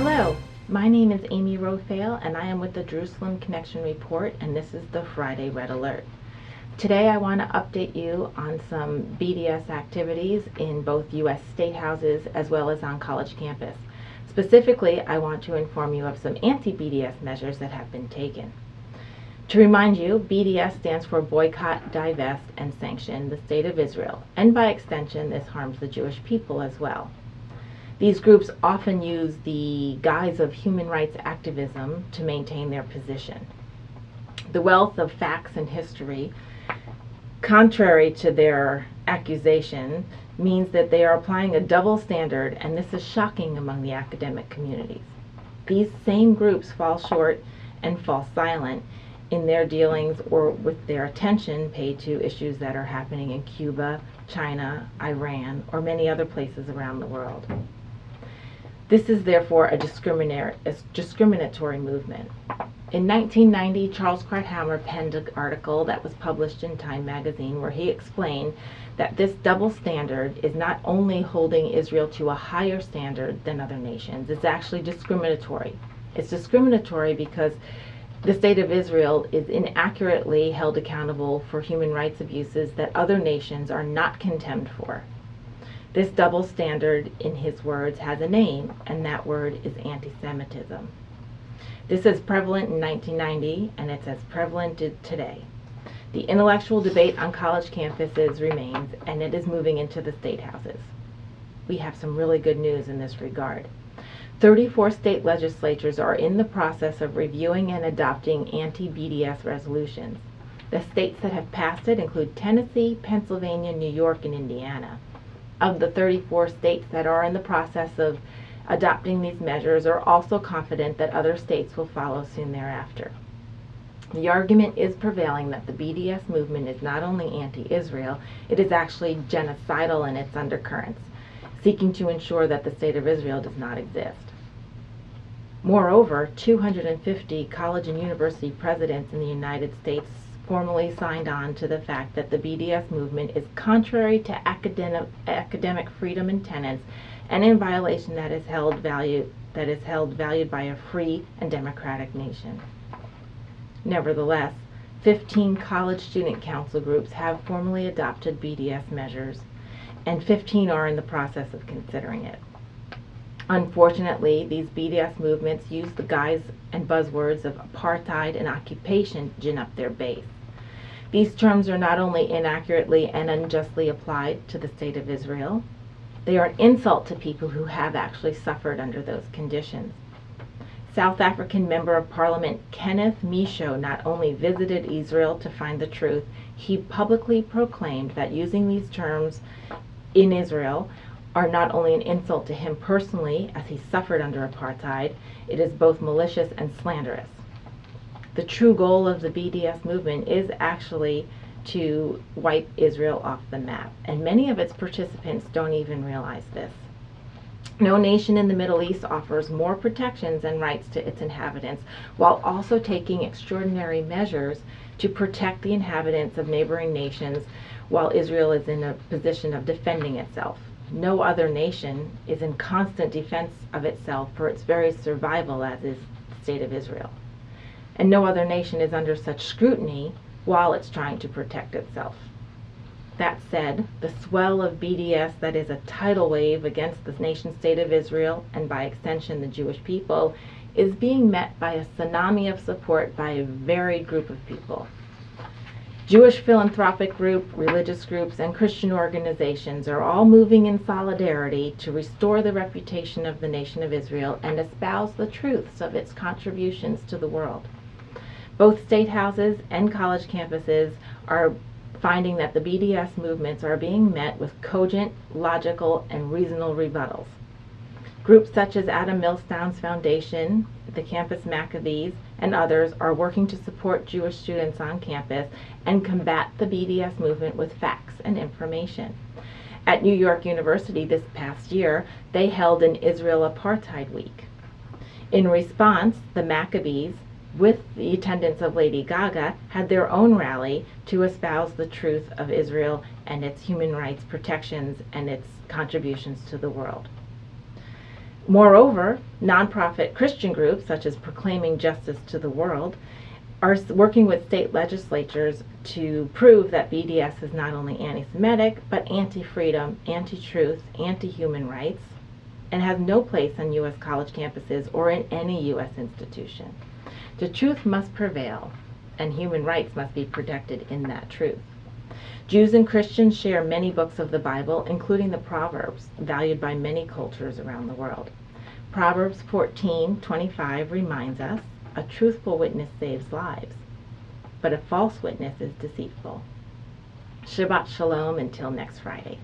Hello, my name is Amy Rofale and I am with the Jerusalem Connection Report, and this is the Friday Red Alert. Today I want to update you on some BDS activities in both U.S. state houses as well as on college campus. Specifically, I want to inform you of some anti-BDS measures that have been taken. To remind you, BDS stands for Boycott, Divest, and Sanction the State of Israel, and by extension this harms the Jewish people as well. These groups often use the guise of human rights activism to maintain their position. The wealth of facts and history, contrary to their accusation, means that they are applying a double standard, and this is shocking among the academic communities. These same groups fall short and fall silent in their dealings or with their attention paid to issues that are happening in Cuba, China, Iran, or many other places around the world. This is therefore a discriminatory movement. In 1990, Charles Krauthammer penned an article that was published in Time magazine where he explained that this double standard is not only holding Israel to a higher standard than other nations, it's actually discriminatory. It's discriminatory because the State of Israel is inaccurately held accountable for human rights abuses that other nations are not condemned for. This double standard, in his words, has a name, and that word is anti-Semitism. This is prevalent in 1990, and it's as prevalent today. The intellectual debate on college campuses remains, and it is moving into the state houses. We have some really good news in this regard. 34 state legislatures are in the process of reviewing and adopting anti-BDS resolutions. The states that have passed it include Tennessee, Pennsylvania, New York, and Indiana. Of the 34 states that are in the process of adopting these measures are also confident that other states will follow soon thereafter. The argument is prevailing that the BDS movement is not only anti-Israel, it is actually genocidal in its undercurrents, seeking to ensure that the State of Israel does not exist. Moreover, 250 college and university presidents in the United States formally signed on to the fact that the BDS movement is contrary to academic freedom and tenets, and in violation that is held valued by a free and democratic nation. Nevertheless, 15 college student council groups have formally adopted BDS measures, and 15 are in the process of considering it. Unfortunately, these BDS movements use the guise and buzzwords of apartheid and occupation to gin up their base. These terms are not only inaccurately and unjustly applied to the State of Israel, they are an insult to people who have actually suffered under those conditions. South African Member of Parliament Kenneth Misho not only visited Israel to find the truth, he publicly proclaimed that using these terms in Israel are not only an insult to him personally, as he suffered under apartheid, it is both malicious and slanderous. The true goal of the BDS movement is actually to wipe Israel off the map, and many of its participants don't even realize this. No nation in the Middle East offers more protections and rights to its inhabitants, while also taking extraordinary measures to protect the inhabitants of neighboring nations while Israel is in a position of defending itself. No other nation is in constant defense of itself for its very survival as is the State of Israel. And no other nation is under such scrutiny while it's trying to protect itself. That said, the swell of BDS that is a tidal wave against the nation-state of Israel, and by extension the Jewish people, is being met by a tsunami of support by a varied group of people. Jewish philanthropic groups, religious groups, and Christian organizations are all moving in solidarity to restore the reputation of the nation of Israel and espouse the truths of its contributions to the world. Both state houses and college campuses are finding that the BDS movements are being met with cogent, logical, and reasonable rebuttals. Groups such as Adam Millstone's Foundation, the Campus Maccabees, and others are working to support Jewish students on campus and combat the BDS movement with facts and information. At New York University this past year, they held an Israel Apartheid Week. In response, the Maccabees, with the attendance of Lady Gaga, had their own rally to espouse the truth of Israel and its human rights protections and its contributions to the world. Moreover, nonprofit Christian groups such as Proclaiming Justice to the World are working with state legislatures to prove that BDS is not only anti-Semitic, but anti-freedom, anti-truth, anti-human rights, and has no place on U.S. college campuses or in any U.S. institution. The truth must prevail, and human rights must be protected in that truth. Jews and Christians share many books of the Bible, including the Proverbs, valued by many cultures around the world. Proverbs 14:25 reminds us, "A truthful witness saves lives, but a false witness is deceitful." Shabbat Shalom until next Friday.